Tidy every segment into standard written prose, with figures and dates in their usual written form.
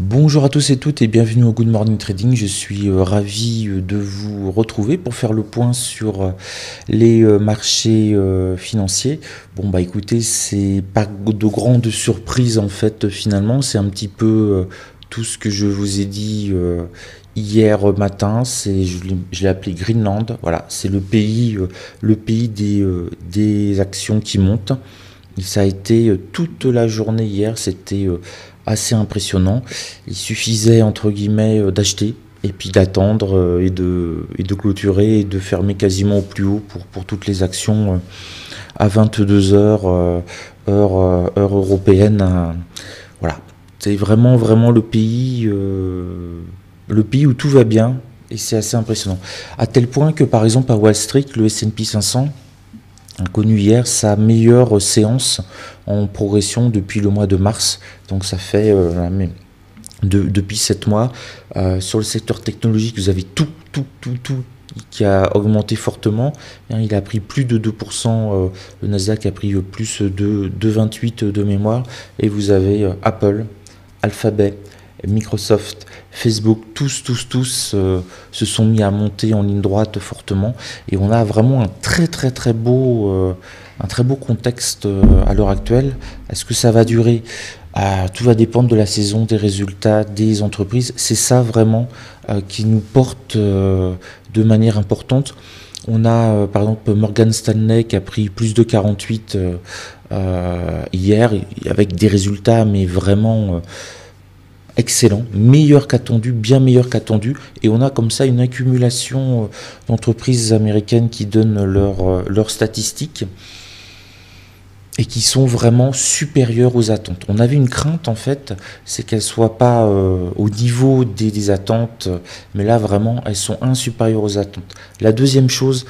Bonjour à tous et toutes et bienvenue au Good Morning Trading. Je suis ravi de vous retrouver pour faire le point sur les marchés financiers. Bon bah écoutez, c'est pas de grande surprise en fait finalement, c'est un petit peu tout ce que je vous ai dit hier matin. Je l'ai appelé Greenland. Voilà, c'est le pays des actions qui montent. Et ça a été toute la journée hier, c'était assez impressionnant. Il suffisait entre guillemets d'acheter et puis d'attendre et de clôturer et de fermer quasiment au plus haut pour toutes les actions à 22 heures heure européenne. Voilà, c'est vraiment le pays où tout va bien et c'est assez impressionnant. À tel point que par exemple à Wall Street, le S&P 500 a connu hier sa meilleure séance en progression depuis le mois de mars. Donc ça fait depuis 7 mois. Sur le secteur technologique, vous avez tout qui a augmenté fortement. Il a pris plus de 2%, le Nasdaq a pris plus de 2,28 de mémoire. Et vous avez Apple, Alphabet, Microsoft, Facebook, tous se sont mis à monter en ligne droite fortement. Et on a vraiment un très beau contexte à l'heure actuelle. Est-ce que ça va durer? Tout va dépendre de la saison, des résultats des entreprises. C'est ça vraiment qui nous porte de manière importante. On a par exemple Morgan Stanley qui a pris plus de 48 hier avec des résultats mais vraiment excellent, meilleur qu'attendu, bien meilleur qu'attendu, et on a comme ça une accumulation d'entreprises américaines qui donnent leurs statistiques et qui sont vraiment supérieures aux attentes. On avait une crainte en fait, c'est qu'elles ne soient pas au niveau des attentes, mais là vraiment elles sont supérieures aux attentes. La deuxième chose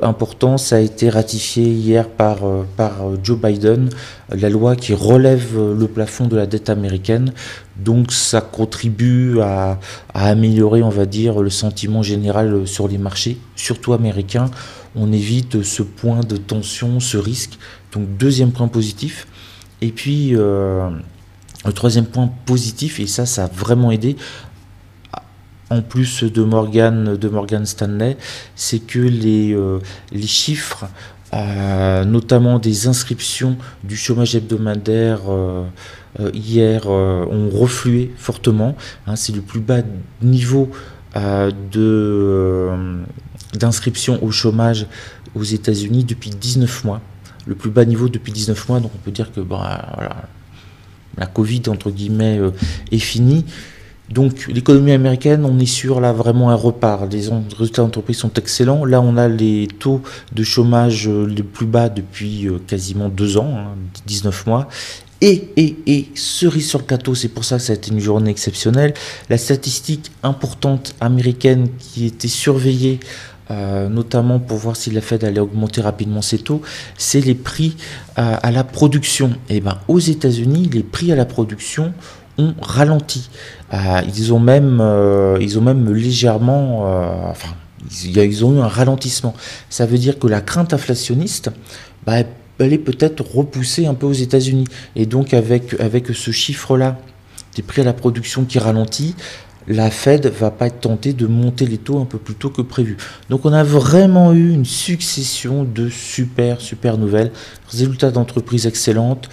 importante, ça a été ratifié hier par Joe Biden, la loi qui relève le plafond de la dette américaine. Donc ça contribue à améliorer, on va dire, le sentiment général sur les marchés, surtout américains. On évite ce point de tension, ce risque. Donc deuxième point positif. Et puis le troisième point positif, et ça a vraiment aidé, en plus de Morgan Stanley, c'est que les chiffres, notamment des inscriptions du chômage hebdomadaire hier, ont reflué fortement. C'est le plus bas niveau d'inscription au chômage aux États-Unis depuis 19 mois. Le plus bas niveau depuis 19 mois, donc on peut dire que voilà, la Covid, entre guillemets, est finie. Donc l'économie américaine, on est sur là vraiment un repart. Les résultats d'entreprise sont excellents. Là, on a les taux de chômage les plus bas depuis quasiment 2 ans, 19 mois. Et cerise sur le gâteau, c'est pour ça que ça a été une journée exceptionnelle. La statistique importante américaine qui était surveillée, notamment pour voir si la Fed allait augmenter rapidement ses taux, c'est les prix à la production. Et ben, aux États-Unis, les prix à la production ont ralenti. Ils ont même légèrement, ils ont eu un ralentissement. Ça veut dire que la crainte inflationniste, elle est peut-être repoussée un peu aux États-Unis. Et donc avec ce chiffre-là, des prix à la production qui ralentit, la Fed va pas être tentée de monter les taux un peu plus tôt que prévu. Donc on a vraiment eu une succession de super nouvelles, résultats d'entreprises excellentes.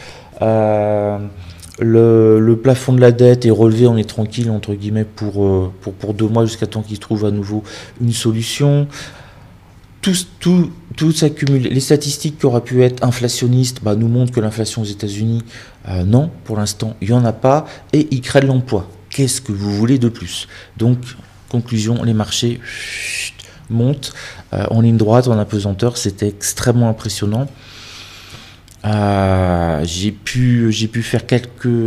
Le plafond de la dette est relevé, on est tranquille entre guillemets pour 2 mois jusqu'à temps qu'ils trouvent à nouveau une solution. Tout s'accumule. Les statistiques qui auraient pu être inflationnistes nous montrent que l'inflation aux États-Unis, non, pour l'instant, il n'y en a pas, et ils créent de l'emploi. Qu'est-ce que vous voulez de plus? Donc, conclusion, les marchés montent en ligne droite, en apesanteur, c'était extrêmement impressionnant. J'ai pu faire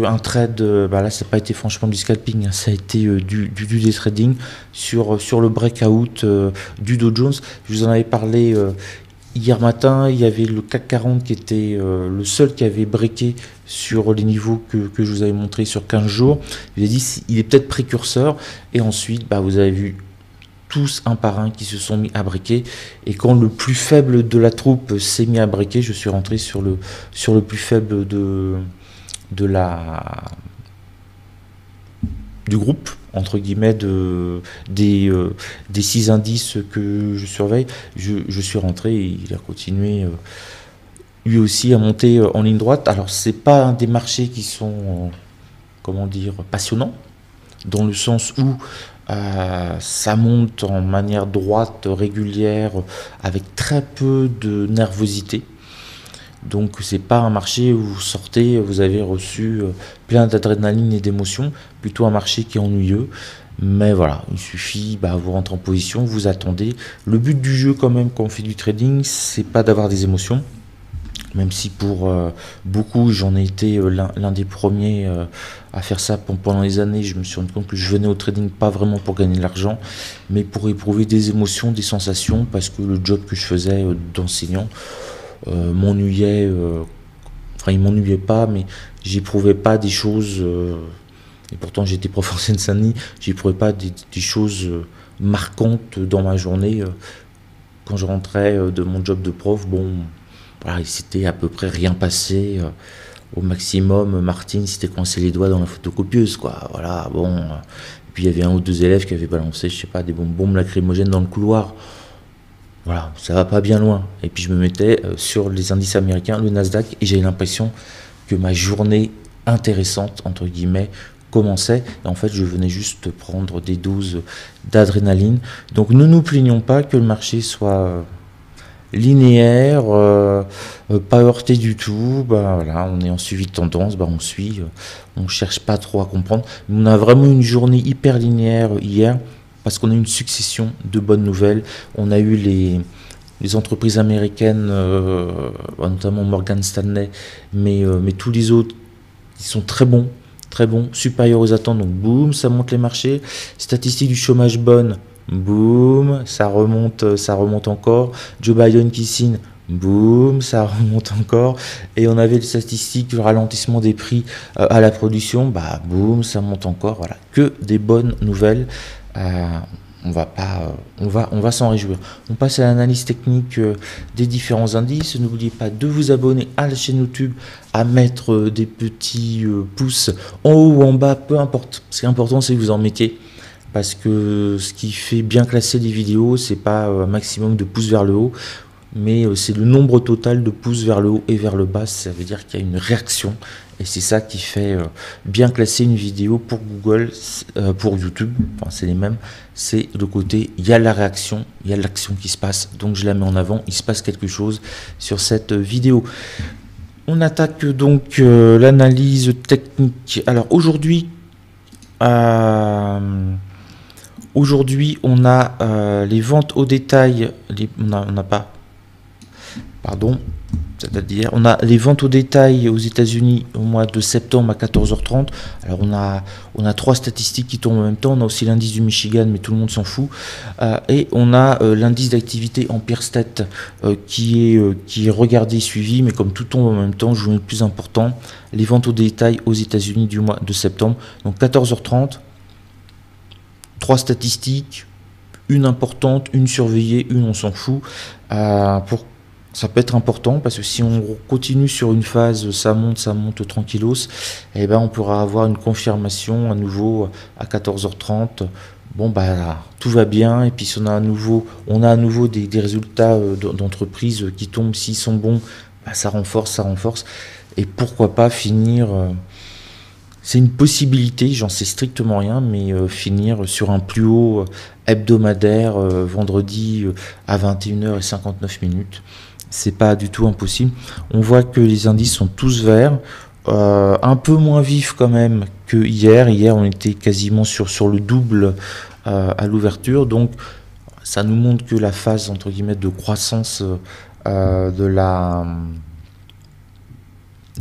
un trade, là ça n'a pas été franchement du scalping, ça a été du day trading sur le breakout du Dow Jones. Je vous en avais parlé hier matin. Il y avait le CAC 40 qui était le seul qui avait breaké sur les niveaux que je vous avais montré sur 15 jours. Je vous ai dit il est peut-être précurseur, et ensuite vous avez vu tous un par un qui se sont mis à briquer, et quand le plus faible de la troupe s'est mis à briquer, je suis rentré sur le plus faible de la du groupe, entre guillemets, des 6 indices que je surveille, je suis rentré et il a continué lui aussi à monter en ligne droite. Alors, c'est pas un des marchés qui sont, comment dire, passionnants, dans le sens où ça monte en manière droite, régulière, avec très peu de nervosité. Donc c'est pas un marché où vous sortez, vous avez reçu plein d'adrénaline et d'émotions, plutôt un marché qui est ennuyeux. Mais voilà, il suffit, vous rentrez en position, vous attendez. Le but du jeu quand même quand on fait du trading, c'est pas d'avoir des émotions, même si pour beaucoup j'en ai été l'un des premiers à faire ça pendant les années. Je me suis rendu compte que je venais au trading pas vraiment pour gagner de l'argent, mais pour éprouver des émotions, des sensations, parce que le job que je faisais d'enseignant m'ennuyait, enfin il m'ennuyait pas, mais j'éprouvais pas des choses, et pourtant j'étais prof en Seine-Saint-Denis, j'éprouvais pas des choses marquantes dans ma journée. Quand je rentrais de mon job de prof, bon, voilà, il s'était à peu près rien passé. Au maximum, Martine s'était coincé les doigts dans la photocopieuse, quoi. Voilà, bon. Et puis il y avait un ou deux élèves qui avaient balancé, je sais pas, des bombes lacrymogènes dans le couloir. Voilà, ça va pas bien loin. Et puis je me mettais sur les indices américains, le Nasdaq, et j'avais l'impression que ma journée intéressante, entre guillemets, commençait. Et en fait, je venais juste prendre des doses d'adrénaline. Donc ne nous plaignons pas que le marché soit linéaire, pas heurté du tout. Voilà, on est en suivi de tendance, on suit, on cherche pas trop à comprendre. On a vraiment une journée hyper linéaire hier, parce qu'on a eu une succession de bonnes nouvelles. On a eu les entreprises américaines, notamment Morgan Stanley, mais tous les autres, ils sont très bons, supérieurs aux attentes. Donc boum, ça monte les marchés. Statistiques du chômage bonnes, boum, ça remonte encore. Joe Biden qui signe, boum, ça remonte encore. Et on avait les statistiques du ralentissement des prix à la production, boum, ça monte encore. Voilà, que des bonnes nouvelles. On va s'en réjouir. On passe à l'analyse technique des différents indices. N'oubliez pas de vous abonner à la chaîne YouTube, à mettre des petits pouces en haut ou en bas, peu importe. Ce qui est important, c'est que vous en mettiez, parce que ce qui fait bien classer les vidéos, c'est pas un maximum de pouces vers le haut, mais c'est le nombre total de pouces vers le haut et vers le bas. Ça veut dire qu'il y a une réaction, et c'est ça qui fait bien classer une vidéo pour Google, pour YouTube, enfin, c'est les mêmes. C'est le côté, il y a la réaction, il y a l'action qui se passe, donc je la mets en avant, il se passe quelque chose sur cette vidéo. On attaque donc l'analyse technique. Alors aujourd'hui, on a les ventes au détail, c'est-à-dire on a les ventes au détail aux États-Unis au mois de septembre à 14h30. Alors on a 3 statistiques qui tombent en même temps. On a aussi l'indice du Michigan, mais tout le monde s'en fout. Et on a l'indice d'activité Empire State qui est regardé et suivi, mais comme tout tombe en même temps, je vous mets le plus important, les ventes au détail aux États-Unis du mois de septembre. Donc 14h30, 3 statistiques, une importante, une surveillée, une on s'en fout. Ça peut être important, parce que si on continue sur une phase, ça monte tranquillos, et on pourra avoir une confirmation à nouveau à 14h30. Bon, tout va bien, et puis si on a à nouveau des résultats d'entreprise qui tombent, s'ils sont bons, ça renforce, et pourquoi pas finir, c'est une possibilité, j'en sais strictement rien, mais finir sur un plus haut hebdomadaire vendredi à 21h59. C'est pas du tout impossible. On voit que les indices sont tous verts, un peu moins vifs quand même que hier. Hier, on était quasiment sur le double à l'ouverture. Donc, ça nous montre que la phase, entre guillemets, de croissance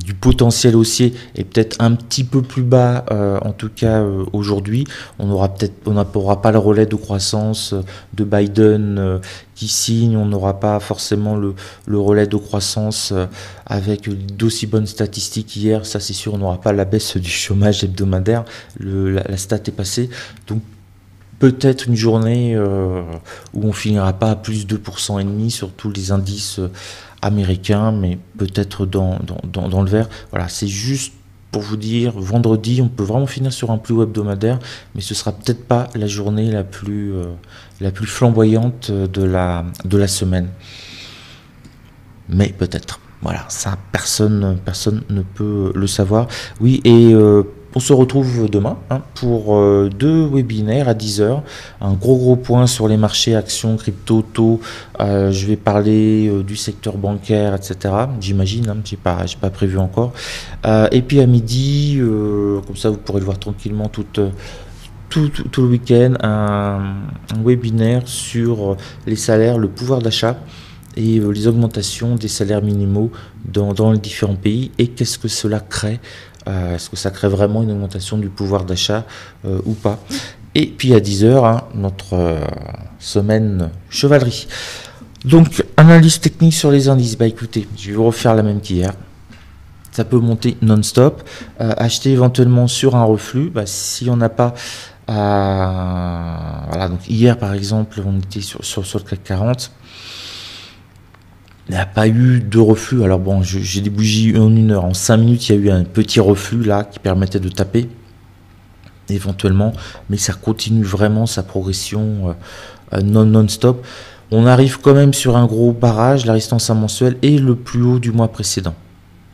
du potentiel haussier est peut-être un petit peu plus bas, en tout cas aujourd'hui. On n'aura pas le relais de croissance de Biden qui signe, on n'aura pas forcément le relais de croissance avec d'aussi bonnes statistiques hier, ça c'est sûr. On n'aura pas la baisse du chômage hebdomadaire, la stat est passée, donc peut-être une journée où on finira pas à plus 2,5% sur tous les indices américains, mais peut-être dans le vert. Voilà, c'est juste pour vous dire, vendredi, on peut vraiment finir sur un plus haut hebdomadaire, mais ce sera peut-être pas la journée la plus flamboyante de la semaine. Mais peut-être. Voilà, ça, personne ne peut le savoir. Oui, et on se retrouve demain pour 2 webinaires à 10 h. Un gros point sur les marchés, actions, crypto, taux. Je vais parler du secteur bancaire, etc. J'imagine, j'ai pas prévu encore. Et puis à midi, comme ça vous pourrez le voir tranquillement tout le week-end, un webinaire sur les salaires, le pouvoir d'achat et les augmentations des salaires minimaux dans les différents pays et qu'est-ce que cela crée. Est-ce que ça crée vraiment une augmentation du pouvoir d'achat ou pas? Et puis à 10 h, notre semaine chevalerie. Donc, analyse technique sur les indices. Bah écoutez, je vais vous refaire la même qu'hier. Ça peut monter non-stop. Acheter éventuellement sur un reflux. Bah, si on n'a pas... voilà, donc hier par exemple, on était sur le CAC 40. Il n'y a pas eu de reflux. Alors bon, j'ai des bougies en 1 heure. En 5 minutes, il y a eu un petit reflux là qui permettait de taper éventuellement, mais ça continue vraiment sa progression non-stop. On arrive quand même sur un gros barrage, la résistance à mensuelle et le plus haut du mois précédent.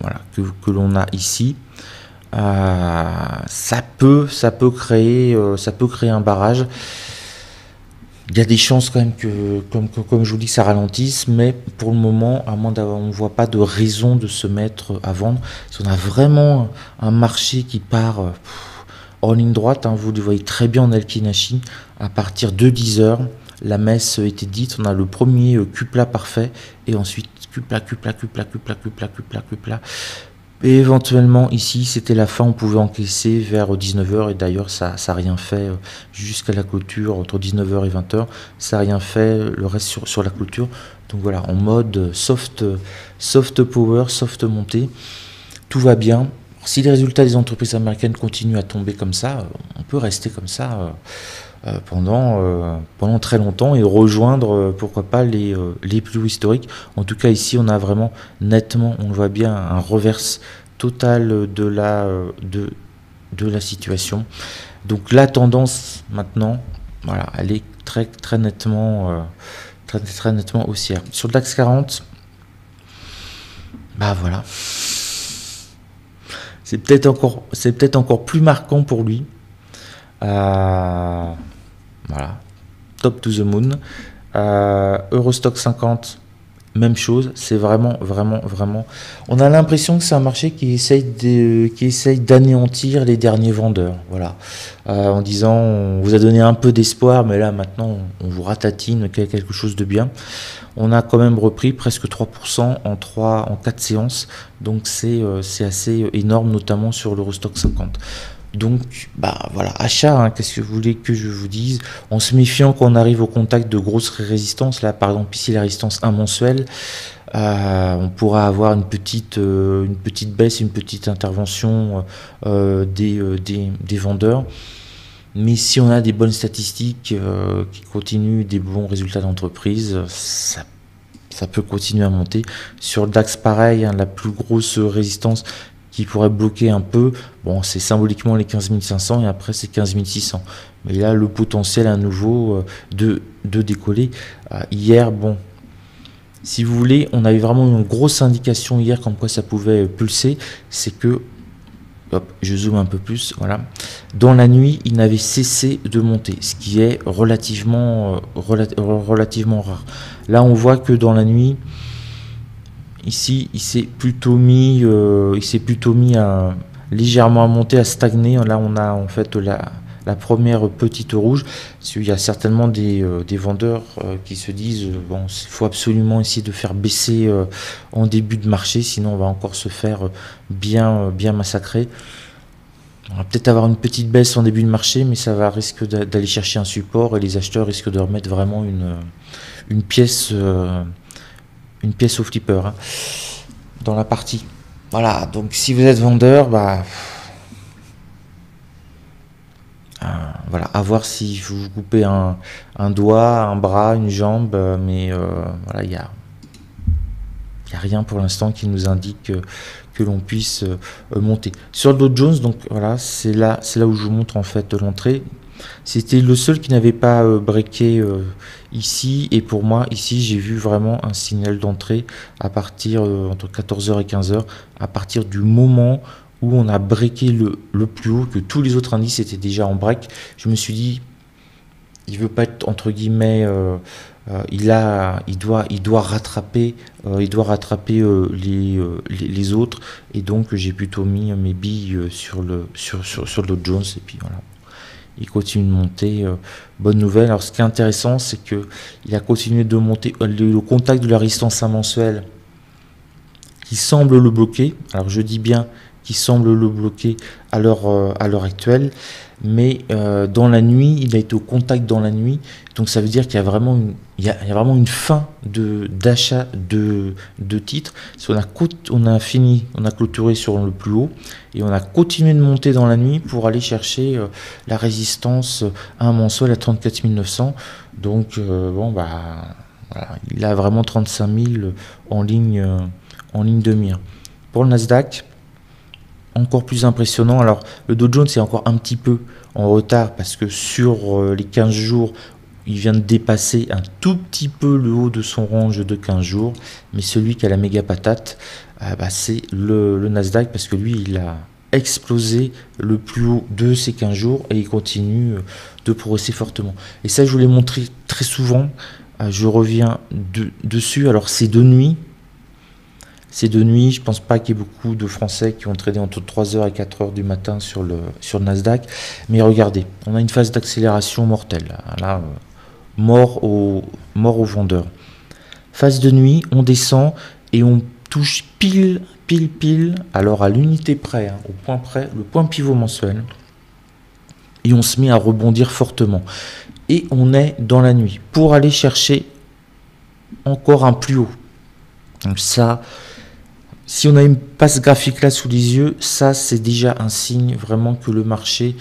Voilà, que l'on a ici. Ça peut créer un barrage. Il y a des chances quand même que, comme je vous dis, que ça ralentisse, mais pour le moment, à moins d'avoir, on ne voit pas de raison de se mettre à vendre. Si on a vraiment un marché qui part en ligne droite, vous le voyez très bien en Aiki-Nashi, à partir de 10 h, la messe était dite, on a le premier Q-plat parfait, et ensuite Q-plat. Et éventuellement ici c'était la fin, on pouvait encaisser vers 19 h et d'ailleurs ça n'a rien fait jusqu'à la clôture entre 19 h et 20 h, ça n'a rien fait le reste sur la clôture. Donc voilà, en mode soft power, soft montée, tout va bien. Si les résultats des entreprises américaines continuent à tomber comme ça, on peut rester comme ça pendant très longtemps et rejoindre pourquoi pas les plus hauts historiques. En tout cas ici on a vraiment nettement, on le voit bien, un reverse total de la situation. Donc la tendance maintenant, voilà, elle est très nettement haussière. Sur le DAX 40, bah voilà, c'est peut-être encore plus marquant pour lui. Voilà, top to the moon. Eurostock 50, même chose. C'est vraiment. On a l'impression que c'est un marché qui essaye d'anéantir les derniers vendeurs. Voilà, en disant on vous a donné un peu d'espoir, mais là maintenant on vous ratatine quelque chose de bien. On a quand même repris presque 3% en 4 séances, donc c'est assez énorme, notamment sur l'Eurostock 50. Donc, bah voilà, achat, qu'est-ce que vous voulez que je vous dise? En se méfiant qu'on arrive au contact de grosses résistances, là par exemple ici la résistance 1 mensuelle, on pourra avoir une petite baisse, une petite intervention des vendeurs. Mais si on a des bonnes statistiques qui continuent, des bons résultats d'entreprise, ça peut continuer à monter. Sur le DAX, pareil, la plus grosse résistance qui pourrait bloquer un peu, bon, c'est symboliquement les 15 500 et après c'est 15 600. Mais là, le potentiel à nouveau de décoller. Hier, bon, si vous voulez, on avait vraiment une grosse indication hier comme quoi ça pouvait pulser, c'est que, hop, je zoome un peu plus, voilà. Dans la nuit, il n'avait cessé de monter, ce qui est relativement rare. Là, on voit que dans la nuit, ici, il s'est plutôt mis légèrement à monter, à stagner. Là, on a en fait la première petite rouge. Il y a certainement des vendeurs qui se disent bon, il faut absolument essayer de faire baisser en début de marché, sinon on va encore se faire bien massacrer. On va peut-être avoir une petite baisse en début de marché, mais ça va risque d'aller chercher un support et les acheteurs risquent de remettre vraiment une pièce au flipper dans la partie. Voilà, donc si vous êtes vendeur, bah voilà, à voir si vous coupez un doigt, un bras, une jambe, mais voilà, il y a Il n'y a rien pour l'instant qui nous indique que l'on puisse monter. Sur le Dow Jones, donc voilà, c'est là où je vous montre en fait l'entrée. C'était le seul qui n'avait pas breaké ici, et pour moi ici j'ai vu vraiment un signal d'entrée à partir entre 14h et 15h, à partir du moment où on a breaké le plus haut, que tous les autres indices étaient déjà en break. Je me suis dit, il veut pas être entre guillemets, il doit rattraper, les autres, et donc j'ai plutôt mis mes billes sur le Dow Jones, et puis voilà. Il continue de monter, bonne nouvelle. Alors ce qui est intéressant, c'est que il a continué de monter le contact de la résistance mensuelle qui semble le bloquer. Alors je dis bien qui semble le bloquer à l'heure actuelle, mais dans la nuit, il a été au contact dans la nuit, donc ça veut dire qu'il y a vraiment une fin d'achat de titres. On a clôturé sur le plus haut, et on a continué de monter dans la nuit pour aller chercher la résistance à un mensuel à 34 900. Donc bon bah voilà, il a vraiment 35 000 en ligne de mire. Pour le Nasdaq, encore plus impressionnant. Alors le Dow Jones est encore un petit peu en retard parce que sur les 15 jours, il vient de dépasser un tout petit peu le haut de son range de 15 jours, mais celui qui a la méga patate, c'est le Nasdaq, parce que lui il a explosé le plus haut de ces 15 jours et il continue de progresser fortement. Et ça, je vous l'ai montré très souvent, je reviens dessus. Alors c'est de nuit. C'est de nuit, je ne pense pas qu'il y ait beaucoup de Français qui ont tradé entre 3h et 4h du matin sur le Nasdaq. Mais regardez, on a une phase d'accélération mortelle. Là, mort aux vendeurs. Phase de nuit, on descend et on touche pile, alors à l'unité près, au point près, le point pivot mensuel. Et on se met à rebondir fortement. Et on est dans la nuit pour aller chercher encore un plus haut. Donc ça, si on a une passe graphique là sous les yeux, ça c'est déjà un signe vraiment que le marché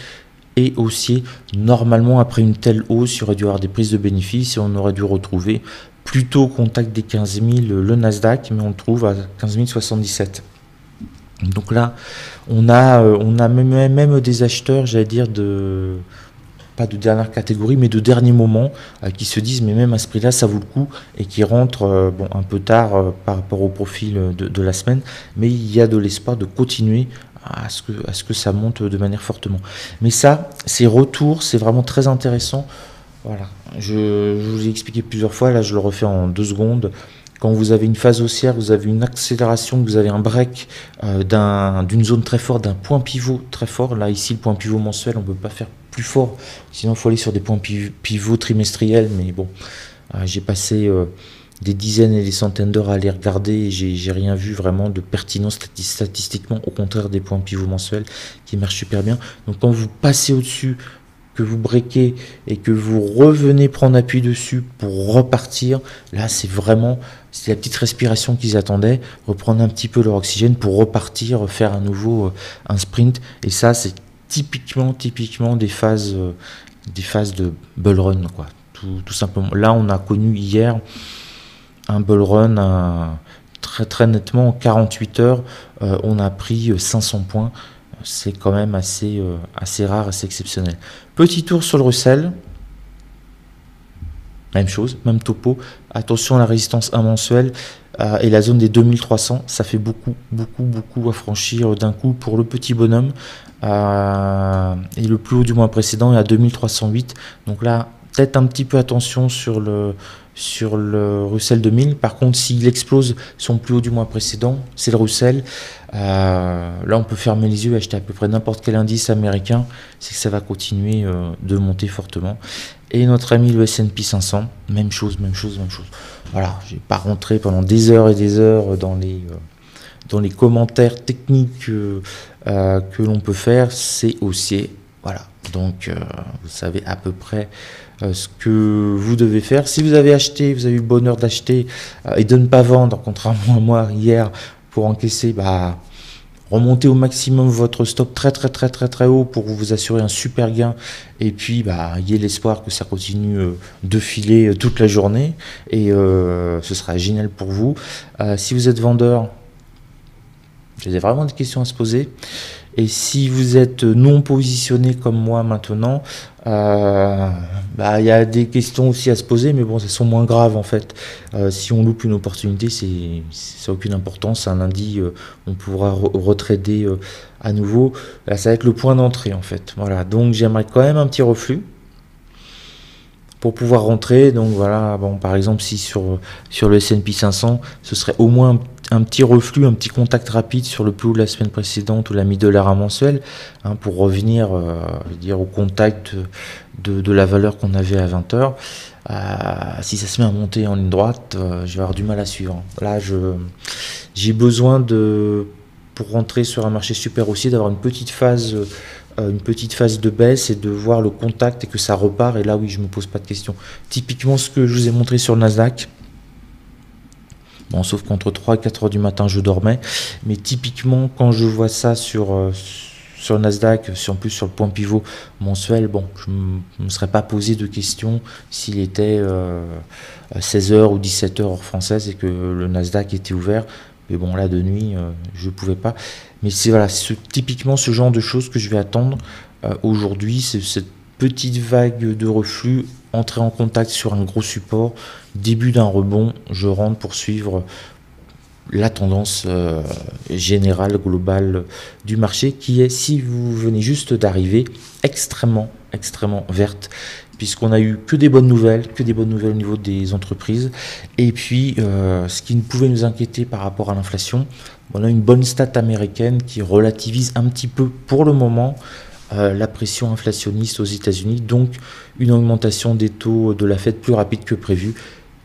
est haussier. Normalement, après une telle hausse, il aurait dû avoir des prises de bénéfices et on aurait dû retrouver plutôt au contact des 15 000 le Nasdaq, mais on le trouve à 15 077. Donc là, on a même des acheteurs, j'allais dire, pas de dernière catégorie, mais de dernier moment, qui se disent, mais même à ce prix-là, ça vaut le coup, et qui rentrent un peu tard par rapport au profil de la semaine, mais il y a de l'espoir de continuer à ce que ça monte de manière fortement. Mais ça, ces retours, c'est vraiment très intéressant. Voilà, je vous ai expliqué plusieurs fois, là je le refais en 2 secondes. Quand vous avez une phase haussière, vous avez une accélération, vous avez un break d'une zone très forte, d'un point pivot très fort. Là, ici, le point pivot mensuel, on ne peut pas faire plus fort. Sinon, il faut aller sur des points pivots trimestriels. Mais bon, j'ai passé des dizaines et des centaines d'heures à les regarder et j'ai rien vu vraiment de pertinent statistiquement, au contraire des points pivots mensuels qui marchent super bien. Donc, quand vous passez au-dessus, que vous breakez et que vous revenez prendre appui dessus pour repartir, là c'est la petite respiration qu'ils attendaient, reprendre un petit peu leur oxygène pour repartir, faire à nouveau un sprint. Et ça c'est typiquement des phases de bull run, quoi, tout simplement. Là on a connu hier un bull run très nettement. En 48 heures on a pris 500 points. C'est quand même assez rare, assez exceptionnel. Petit tour sur le Russell. Même chose, même topo. Attention à la résistance 1 mensuelle et la zone des 2300. Ça fait beaucoup à franchir d'un coup pour le petit bonhomme. Et le plus haut du mois précédent est à 2308. Donc là, peut-être un petit peu attention sur le Russell 2000. Par contre, s'il explose son plus haut du mois précédent, c'est le Russell. Là, on peut fermer les yeux et acheter à peu près n'importe quel indice américain. C'est que ça va continuer de monter fortement. Et notre ami le S&P 500, même chose. Voilà, je vais pas rentrer pendant des heures et des heures dans les commentaires techniques que l'on peut faire. C'est haussier. Voilà, donc vous savez à peu près ce que vous devez faire. Si vous avez acheté, vous avez eu le bonheur d'acheter et de ne pas vendre, contrairement à moi hier, pour encaisser remontez au maximum votre stop très haut pour vous assurer un super gain et puis ayez l'espoir que ça continue de filer toute la journée et ce sera génial pour vous. Si vous êtes vendeur, vous avez vraiment des questions à se poser. Et si vous êtes non positionné comme moi maintenant, y a des questions aussi à se poser, mais bon, elles sont moins graves en fait. Si on loupe une opportunité, ça n'a aucune importance. Un lundi, on pourra retrader à nouveau. Là, ça va être le point d'entrée en fait. Voilà, donc j'aimerais quand même un petit reflux pour pouvoir rentrer. Donc voilà, bon, par exemple, si sur le S&P 500, ce serait au moins un petit reflux, un petit contact rapide sur le plus haut de la semaine précédente ou la middle art mensuelle, pour revenir au contact de la valeur qu'on avait à 20h. Si ça se met à monter en ligne droite, je vais avoir du mal à suivre. Là, j'ai besoin pour rentrer sur un marché super haussier, d'avoir une petite phase de baisse et de voir le contact et que ça repart. Et là, oui, je me pose pas de questions. Typiquement, ce que je vous ai montré sur le Nasdaq, bon, sauf qu'entre 3 et 4 heures du matin, je dormais. Mais typiquement, quand je vois ça sur le Nasdaq, en plus sur le point pivot mensuel, bon, je ne me serais pas posé de questions s'il était 16h ou 17h heure française et que le Nasdaq était ouvert. Mais bon, là, de nuit, je ne pouvais pas. Mais c'est typiquement ce genre de choses que je vais attendre aujourd'hui. C'est cette petite vague de reflux, entrer en contact sur un gros support, début d'un rebond, je rentre pour suivre la tendance générale, globale du marché qui est, si vous venez juste d'arriver, extrêmement verte, puisqu'on a eu que des bonnes nouvelles au niveau des entreprises. Et puis, ce qui ne pouvait nous inquiéter par rapport à l'inflation, on a une bonne stat américaine qui relativise un petit peu pour le moment la pression inflationniste aux États-Unis, donc une augmentation des taux de la Fed plus rapide que prévu.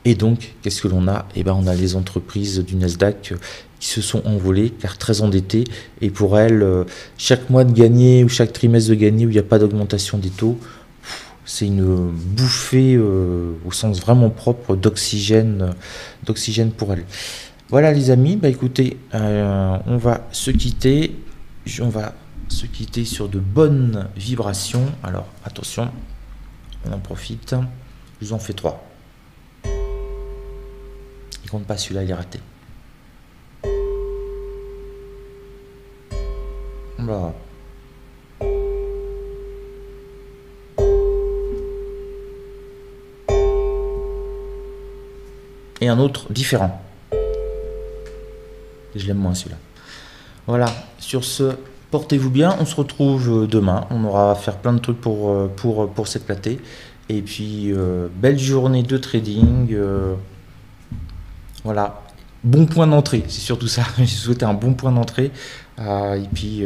Et donc, qu'est-ce que l'on a ? On a les entreprises du Nasdaq qui se sont envolées, car très endettées, et pour elles, chaque mois de gagner ou chaque trimestre de gagner où il n'y a pas d'augmentation des taux, c'est une bouffée au sens vraiment propre d'oxygène pour elles. Voilà les amis, écoutez, on va se quitter. On va se quitter sur de bonnes vibrations. Alors attention, on en profite. Je vous en fais 3. Il compte pas, celui-là, il est raté. Voilà. Et un autre différent. Je l'aime moins celui-là. Voilà, sur ce, portez-vous bien. On se retrouve demain. On aura à faire plein de trucs pour s'éclater. Et puis, belle journée de trading. Voilà, bon point d'entrée, c'est surtout ça. J'ai souhaité un bon point d'entrée. Et puis,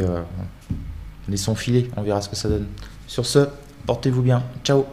laissons filer, on verra ce que ça donne. Sur ce, portez-vous bien. Ciao.